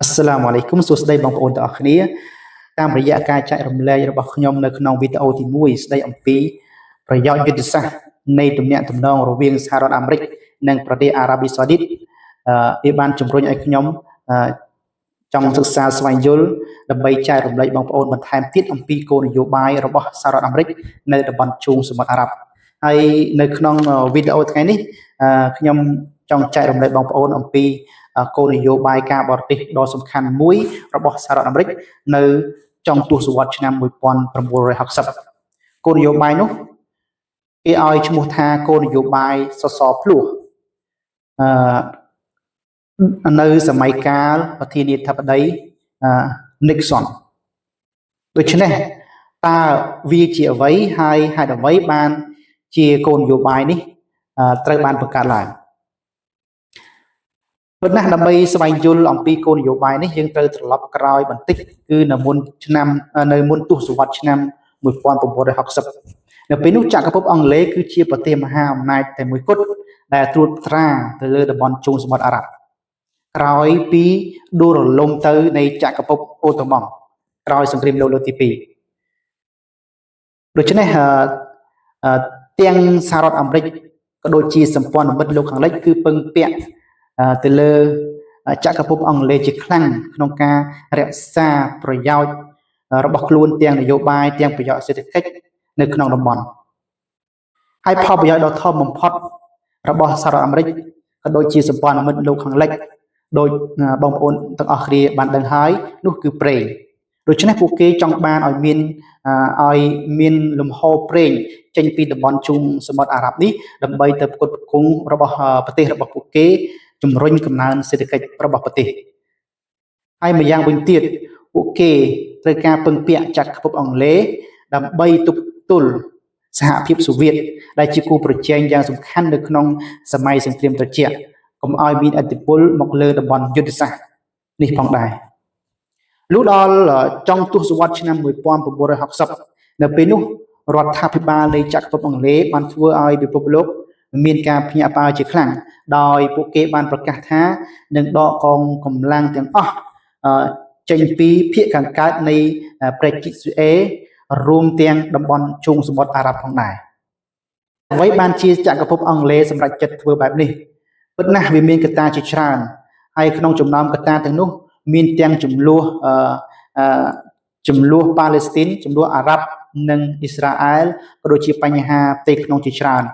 Assalamualaikum សួស្តីបងប្អូនទាំងអស់គ្នាតាមរយៈការចែករំលែករបស់ខ្ញុំនៅក្នុងវីដេអូទី1ស្ដីអំពីប្រយោជន៍យុទ្ធសាស្ត្រនៃទំនាក់ទំនងរវាងសហរដ្ឋអាមេរិកនិងប្រទេសអារ៉ាប៊ីសាអូឌីតវាបានជំរុញឲ្យខ្ញុំចង់សិក្សាស្វែងយល់ដើម្បីចែករំលែកបងប្អូនបន្ថែមទៀតអំពីគោលនយោបាយរបស់សហរដ្ឋអាមេរិកនៅតំបន់ជើងសមុទ្រអារ៉ាប់ហើយនៅក្នុងវីដេអូថ្ងៃនេះខ្ញុំចង់ចែករំលែកបងប្អូនអំពីគោលនយោបាយការបរទេសដ៏សំខាន់មួយរបស់សហរដ្ឋអាមេរិកនៅចុងទសវត្សរ៍ឆ្នាំ1960គោលនយោបាយនោះគេឲ្យឈ្មោះថាគោលនយោបាយសសរភ្លោះនៅសម័យកាលប្រធានាធិបតី Nixon ដូច្នេះតើវាជាអ្វីហើយហេតុអ្វីបានជាគោលនយោបាយនេះត្រូវបានបង្កើតឡើងប៉ុន្តែដើម្បីស្វែងយល់អំពីគោលនយោបាយនេះយើងត្រូវត្រឡប់ក្រោយបន្តិចគឺនៅមុនទសវត្សរ៍ឆ្នាំ1960នៅពេលនោះចក្រភពអង់គ្លេសគឺជាប្រទេសមហាអំណាចតែមួយគត់ដែលត្រួតត្រាទៅលើតំបន់ជើងសមុទ្រអារ៉ាប់ក្រោយពីដួលរលំទៅនៃចក្រភពអូតូម៉ង់ក្រោយសង្គ្រាមលោកលើកទី2ដូច្នេះទាំងសហរដ្ឋអាមេរិកក៏ដូចជាសម្ព័ន្ធមិត្តលោកខាងលិចគឺពឹងពាក់ទៅលើចក្រភពអង់គ្លេសជាខ្លាំងក្នុងការរក្សាប្រយោជន៍របស់ខ្លួនទាំងនយោបាយទាំងប្រយោជន៍សេដ្ឋកិច្ចនៅក្នុងតំបន់ហើយផលប្រយោជន៍ដ៏ធំបំផុតរបស់សហរដ្ឋអាមេរិកក៏ដូចជាសម្ព័ន្ធមិត្តលោកខាងលិចដោយបងប្អូនទាំងអស់គ្នាបានដឹងហើយនោះគឺប្រេងដូច្នេះពួកគេចង់បានឲ្យមានលំហូរប្រេងចេញពីតំបន់ជើងសមុទ្រអារ៉ាប់នេះដើម្បីទៅផ្គត់ផ្គង់របស់ប្រទេសរបស់ពួកគេជំរុញកំណើនសេដ្ឋកិច្ចរបស់ប្រទេសហើយម្យ៉ាងវិញទៀតពួកគេត្រូវការពឹងពាក់ចក្រភពអង់គ្លេសដើម្បីទប់ទល់សហភាពសូវៀតដែលជាគូប្រជែងយ៉ាងសំខាន់នៅក្នុងសម័យសង្គ្រាមត្រជាក់កុំឲ្យមានឥទ្ធិពលមកលើតំបន់យុទ្ធសាស្ត្រនេះផងដែរលុះដល់ចុងទសវត្សរ៍ឆ្នាំ1960នៅពេលនោះរដ្ឋាភិបាលនៃចក្រភពអង់គ្លេសបានធ្វើឲ្យពិភពលោកមានការភ្ញាក់ផ្អើលជាខ្លាំងដោយពួកគេបានប្រកាសថានឹងដកកងកម្លាំងទាំងអស់ចេញពីភាគខាងកើតនៃប្រទេសស៊ូអេរួមទាំងតំបន់ជើងសមុទ្រអារ៉ាប់ផងដែរអ្វីបានជាចក្រភពអង់គ្លេសសម្រេចចិត្តធ្វើបែបនេះពិតណាស់វាមានកត្តាជាច្រើនហើយក្នុងចំណោមកត្តាទាំងនោះមានទាំងចំនួនប៉ាឡេស្ទីនចំនួនអារ៉ាប់និងអ៊ីស្រាអែលក៏ដូចជាបញ្ហាផ្ទៃក្នុងជាច្រើន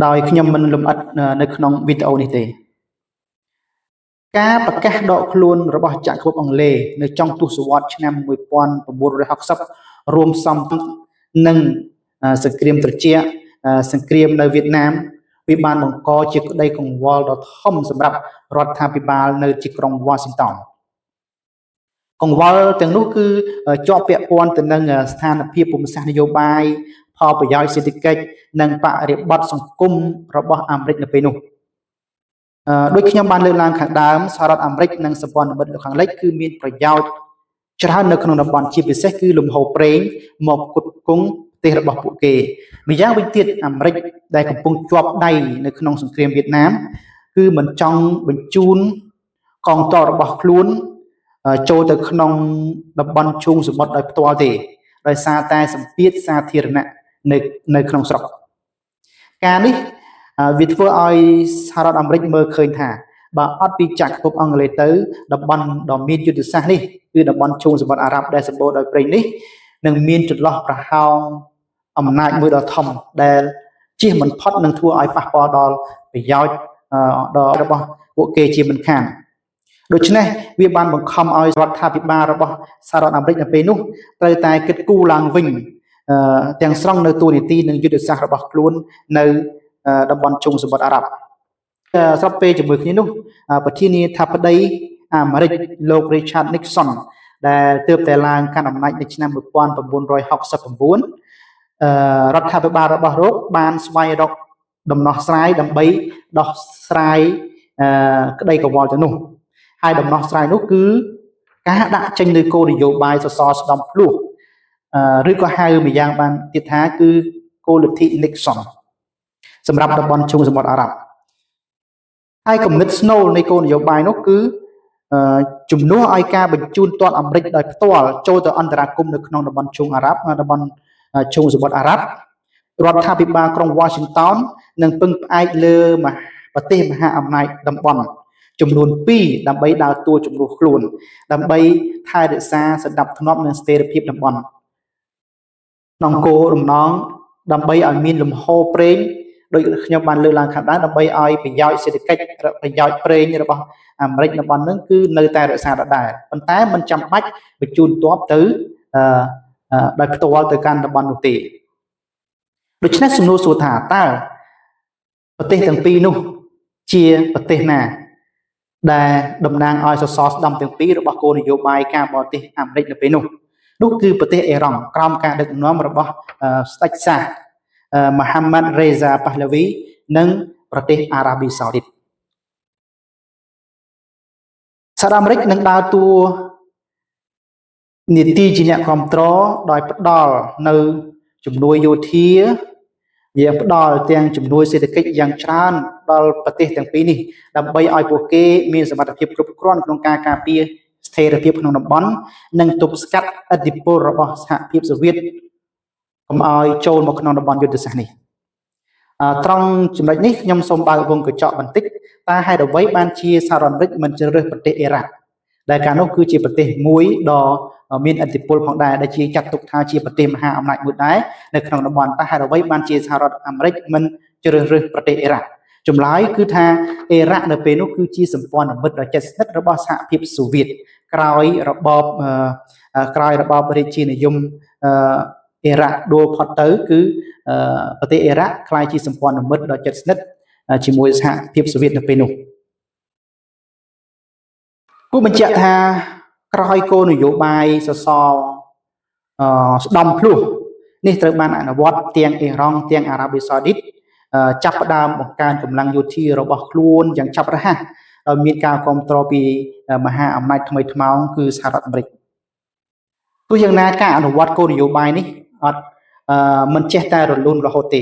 ដោយខ្ញុំមិនលម្អិតនៅក្នុងវីដេអូនេះទេការប្រកាសដកខ្លួនរបស់ចក្រភពអង់គ្លេសនៅចុងទសវត្សរ៍ឆ្នាំ1960រួមផ្សំនឹងសង្គ្រាមត្រជាក់សង្គ្រាមនៅវៀតណាមវាបានបង្កជាក្តីកង្វល់ដ៏ធំសម្រាប់រដ្ឋាភិបាលនៅទីក្រុង Washington កង្វល់ទាំងនោះគឺជាប់ពាក់ព័ន្ធទៅនឹងស្ថានភាពភូមិសាស្ត្រនយោបាយផលប្រយោជន៍សេដ្ឋកិច្ចនិងបរិបទសង្គមរបស់អាមេរិកនៅពេលនោះដូចខ្ញុំបានលើកឡើងខាងដើមសហរដ្ឋអាមេរិកនិងសម្ព័ន្ធមិត្តលោកខាងលិចគឺមានប្រយោជន៍ច្រើននៅក្នុងតំបន់ជាពិសេសគឺលំហូរប្រេងមកផ្គត់ផ្គង់ប្រទេសរបស់ពួកគេម្យ៉ាងវិញទៀតអាមេរិកដែលកំពុងជាប់ដៃនៅក្នុងសង្គ្រាមវៀតណាមគឺមិនចង់បញ្ជូនកងទ័ពរបស់ខ្លួនចូលទៅក្នុងតំបន់ជើងសមុទ្រដោយផ្ទាល់ទេដោយសារតែសម្ពាធសាធារណៈនៅក្នុងស្រុកការនេះវាធ្វើឲ្យសហរដ្ឋអាមេរិកមើលឃើញថាបើអត់ពីចក្រភពអង់គ្លេសទៅតំបន់ដ៏មានយុទ្ធសាស្ត្រនេះគឺតំបន់ជើងសមុទ្រអារ៉ាប់ដែលសម្បូរដោយប្រេងនេះនឹងមានចន្លោះប្រហោងអំណាចមួយដ៏ធំដែលជៀសមិនផុតនឹងធ្វើឲ្យប៉ះពាល់ដល់ប្រយោជន៍របស់ពួកគេជាមិនខានដូច្នេះវាបានបង្ខំឲ្យរដ្ឋាភិបាលរបស់សហរដ្ឋអាមេរិកនៅពេលនោះត្រូវតែគិតគូរឡើងវិញទាំងស្រុងនៅទូនីតិនិងយុទ្ធសាស្ត្ររបស់ខ្លួននៅតំបន់ជើងសមុទ្រអារ៉ាប់ស្របពេលជាមួយគ្នានោះប្រធានាធិបតីអាមេរិកលោក Richard Nixon ដែលទើបតែឡើងកាន់អំណាចនៅឆ្នាំ1969រដ្ឋាភិបាលរបស់លោកបានស្វែងរកដំណោះស្រាយដើម្បីដោះស្រាយក្តីកង្វល់ទាំងនោះហើយដំណោះស្រាយនោះគឺការដាក់ចេញនូវគោលនយោបាយសសរស្តម្ភភ្លោះឬក៏ហៅម្យ៉ាងបានទៀតថាគឺគោលលទ្ធិ Nixon សម្រាប់តំបន់ជើងសមុទ្រអារ៉ាប់ហើយគំនិតស្នូលនៃគោលនយោបាយនោះគឺ ជំនួសឲ្យការបញ្ជូនទ័ពអាមេរិកដោយផ្ទាល់ចូលទៅអន្តរាគមន៍នៅក្នុងតំបន់ជើងអារ៉ាប់តំបន់ជើងសមុទ្រអារ៉ាប់រដ្ឋាភិបាលក្រុង Washington នឹងពឹងផ្អែកលើប្រទេសមហាអំណាចតំបន់ចំនួន2ដើម្បីដើរតួជំនួសខ្លួនដើម្បីថែរក្សាសន្តិភាពនិងស្ថិរភាពតំបន់ក្នុងគោលរំណងដើម្បីឲ្យមានលំហូរប្រេងដោយខ្ញុំបានលើកឡើងខាងដើមដើម្បីឲ្យប្រយោជន៍សេដ្ឋកិច្ចប្រយោជន៍ប្រេងរបស់អាមេរិកតំបន់ហ្នឹងគឺនៅតែរក្សាដដែលប៉ុន្តែមិនចាំបាច់បញ្ជូនទ័ពទៅដោយផ្ទាល់ទៅកាន់តំបន់នោះទេដូច្នេះសំណួរសួរថាតើប្រទេសទាំងពីរនោះជាប្រទេសណាដែលតំណាងឲ្យសសរស្តម្ភទាំងពីររបស់គោលនយោបាយការបរទេសអាមេរិកនៅពេលនោះគឺប្រទេសអ៊ីរ៉ង់ក្រោមការដឹកនាំរបស់ស្ដេចសាសមហាម៉ាត់រេហ្សាប៉ាហ្លាវីនិងប្រទេសអារ៉ាប៊ីសាអូឌីតសហរដ្ឋអាមេរិកនឹងដើរតួនាទីជាអ្នកគ្រប់គ្រងដោយផ្ដល់នៅជំនួយយោធាយើងផ្ដល់ទាំងជំនួយសេដ្ឋកិច្ចយ៉ាងច្រើនដល់ប្រទេសទាំងពីរនេះដើម្បីឲ្យពួកគេមានសមត្ថភាពគ្រប់គ្រាន់ក្នុងការការពារស្ថិរភាពក្នុងតំបន់និងទប់ស្កាត់ឥទ្ធិពលរបស់សហភាពសូវៀតកុំឲ្យចូលមកក្នុងតំបន់យុទ្ធសាស្ត្រនេះត្រង់ចំណុចនេះខ្ញុំសូមបើកវងកញ្ចក់បន្តិចតើហេតុអ្វីបានជាសហរដ្ឋអាមេរិកមិនជ្រើសរើសប្រទេសអ៊ីរ៉ាក់ដែលកាលនោះគឺជាប្រទេសមួយដ៏មានឥទ្ធិពលផងដែរដែលជាចាត់ទុកថាជាប្រទេសមហាអំណាចមួយដែរនៅក្នុងតំបន់តើហេតុអ្វីបានជាសហរដ្ឋអាមេរិកមិនជ្រើសរើសប្រទេសអ៊ីរ៉ាក់ចម្លើយគឺថាអ៊ីរ៉ាក់នៅពេលនោះគឺជាសម្ព័ន្ធមិត្តដ៏ជិតស្និទ្ធរបស់សហភាពសូវៀតក្រោយរបបរាជានិយមអ៊ីរ៉ាក់ដួលផុតទៅគឺប្រទេសអ៊ីរ៉ាក់ក្លាយជាសម្ព័ន្ធមិត្តដ៏ជិតស្និទ្ធជាមួយសហភាពសូវៀតនៅពេលនោះគូបញ្ជាក់ថាក្រោយគោលនយោបាយសសរស្ដំភ្លោះនេះត្រូវបានអនុវត្តទាំងអ៊ីរ៉ង់ទាំងអារ៉ាប៊ីសាអូឌីតចាប់ផ្ដើមបង្កើនកម្លាំងយោធារបស់ខ្លួនយ៉ាងឆាប់រហ័សដោយមានការគ្រប់គ្រងពីមហាអំណាចថ្មីថ្មោងគឺសហរដ្ឋអាមេរិកទោះយ៉ាងណាការអនុវត្តគោលនយោបាយនេះអត់មិនចេះតែរលូនរហូតទេ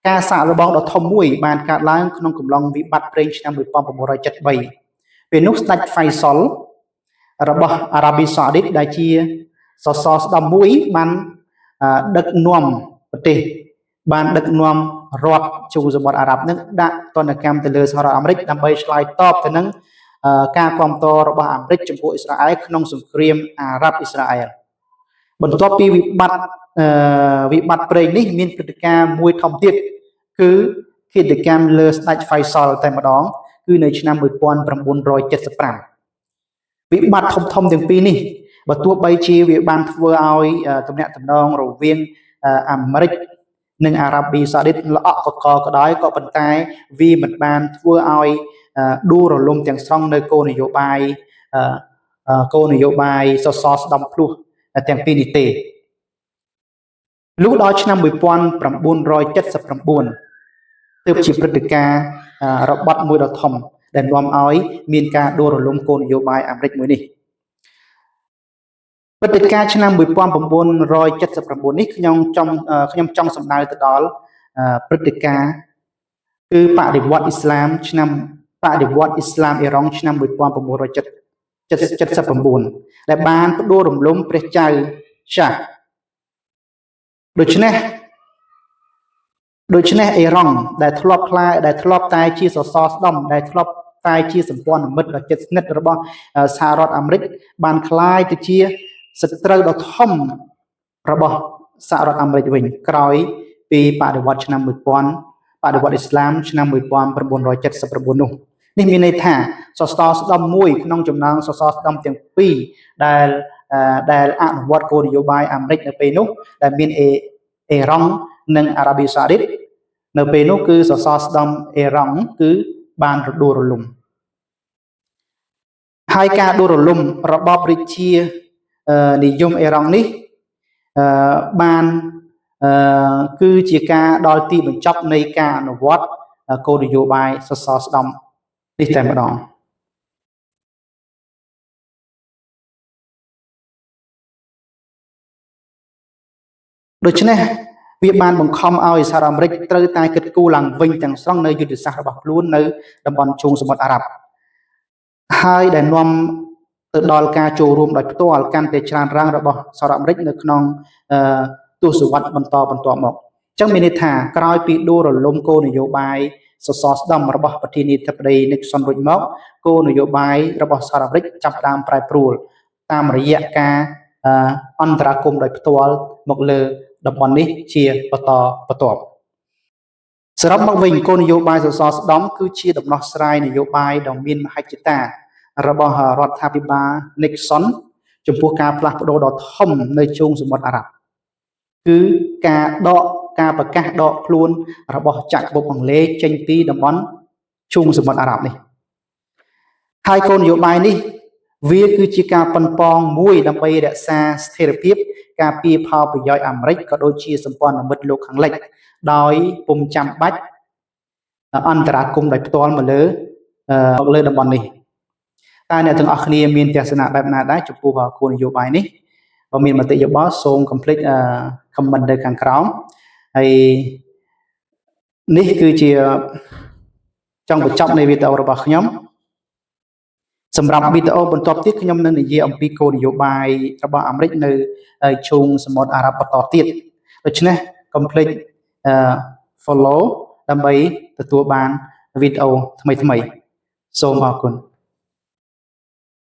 ការសាកល្បងដ៏ធំមួយបានកើតឡើងក្នុងកំឡុងវិបត្តិប្រេងឆ្នាំ1973ពេលនោះស្ដេចហ្វៃសុលរបស់អារ៉ាប៊ីសាអូឌីតដែលជាសសរស្តម្ភមួយបានដឹកនាំប្រទេសបានដឹកនាំរដ្ឋជូសមុទ្រអារ៉ាប់នឹងដាក់ទណ្ឌកម្មទៅលើសហរដ្ឋអាមេរិកដើម្បីឆ្លើយតបទៅនឹងការគ្រប់គ្រងរបស់អាមេរិកចំពោះអ៊ីស្រាអែលក្នុងសង្គ្រាមអារ៉ាប់អ៊ីស្រាអែលបន្ទាប់ពីវិបត្តិប្រេងនេះមានព្រឹត្តិការណ៍មួយធំទៀតគឺឃាតកម្មលើស្ដេចហ្វៃសុលតែម្ដងគឺនៅឆ្នាំ1975វិបត្តិធំទាំងពីរនេះបើទោះបីជាវាបានធ្វើឲ្យទំនាក់ទំនងរវាងអាមេរិកនិងអារ៉ាប៊ីសាអូឌីតល្អក់កកក៏ដោយក៏ប៉ុន្តែវាមិនបានធ្វើឲ្យដួលរលំទាំងស្រុងនៅគោលនយោបាយសសរស្តម្ភភ្លោះទាំងពីរនេះទេលុះដល់ឆ្នាំ1979ទើបជាព្រឹត្តិការណ៍របត់មួយដ៏ធំដែលនាំឲ្យមានការដួលរលំគោលនយោបាយអាមេរិកមួយនេះព្រឹត្តិការណ៍ឆ្នាំ1979នេះខ្ញុំចង់សំដៅទៅដល់ព្រឹត្តិការណ៍គឺបដិវត្តន៍អ៊ីស្លាមអ៊ីរ៉ង់ឆ្នាំ1979ដែលបានផ្ដួលរំលំព្រះចៅឆាសដូច្នេះអ៊ីរ៉ង់ដែលធ្លាប់តែជាសសរស្តម្ភដែលធ្លាប់តែជាសម្ព័ន្ធមិត្តដ៏ជិតស្និទ្ធរបស់សហរដ្ឋអាមេរិកបានคล้ายទៅជាសត្រូវដ៏ធំរបស់សហរដ្ឋអាមេរិកវិញក្រោយពីបដិវត្តន៍ឆ្នាំ1000បដិវត្តន៍អ៊ីស្លាមឆ្នាំ1979នោះនេះមានន័យថាសសរស្តម្ភមួយក្នុងចំណោមសសរស្តម្ភទាំងពីរដែលអនុវត្តគោលនយោបាយអាមេរិកនៅពេលនោះដែលមានអ៊ីរ៉ង់និងអារ៉ាប៊ីសាអូឌីតនៅពេលនោះគឺសសរស្តម្ភអ៊ីរ៉ង់គឺបានរដួលរលំហើយការដួលរលំរបបរាជានិយមអ៊ីរ៉ង់នេះបានគឺជាការដល់ទីបញ្ចប់នៃការអនុវត្តគោលនយោបាយសសរស្តម្ភនេះតែម្ដងដូច្នេះវាបានបង្ខំឲ្យសហរដ្ឋអាមេរិកត្រូវតែគិតគូរឡើងវិញទាំងស្រុងនៅយុទ្ធសាស្ត្ររបស់ខ្លួននៅតំបន់ជើងសមុទ្រអារ៉ាប់ ហើយដែលនាំទៅដល់ការចូលរួមដោយផ្ទាល់កាន់តែច្រើនឡើងរបស់សហរដ្ឋអាមេរិកនៅក្នុងទសវត្សរ៍បន្តមកអញ្ចឹងមានន័យថាក្រោយពីដួលរលំគោលនយោបាយសសរស្តម្ភរបស់ប្រធានាធិបតី Nixon រួចមកគោលនយោបាយរបស់សហរដ្ឋអាមេរិកចាប់ផ្ដើមប្រែប្រួលតាមរយៈការអន្តរាគមន៍ដោយផ្ទាល់មកលើតំបន់នេះជាបន្តបន្ទាប់សរុបមកវិញគោលនយោបាយសសរស្តម្ភគឺជាដំណោះស្រាយនយោបាយដ៏មានមហិច្ឆតារបស់រដ្ឋាភិបាល Nixon ចំពោះការផ្លាស់ប្ដូរដ៏ធំនៅជើងសមុទ្រអារ៉ាប់គឺការប្រកាសដកខ្លួនរបស់ចក្រភពអង់គ្លេសចេញពីតំបន់ជើងសមុទ្រអារ៉ាប់នេះហើយគោលនយោបាយនេះវាគឺជាការប៉ុនប៉ងមួយដើម្បីរក្សាស្ថិរភាពការពារផលប្រយោជន៍អាមេរិកក៏ដូចជាសម្ព័ន្ធមិត្តលោកខាងលិចដោយពុំចាំបាច់អន្តរាគមន៍ដោយផ្ទាល់មកលើតំបន់នេះតើអ្នកទាំងអស់គ្នាមានទស្សនៈបែបណាដែរចំពោះគោលនយោបាយនេះបើមានមតិយោបល់សូមកុំភ្លេចខមមិននៅខាងក្រោមហើយនេះគឺជាចង់បញ្ចប់នៃវីដេអូរបស់ខ្ញុំសម្រាប់វីដេអូបន្ទាប់ទៀតខ្ញុំនឹងនិយាយអំពីគោលនយោបាយរបស់អាមេរិកនៅជើងសមុទ្រអារ៉ាប់បន្តទៀតដូច្នេះកុំភ្លេចfollow ដើម្បីទទួលបានវីដេអូថ្មីៗសូមអរគុណ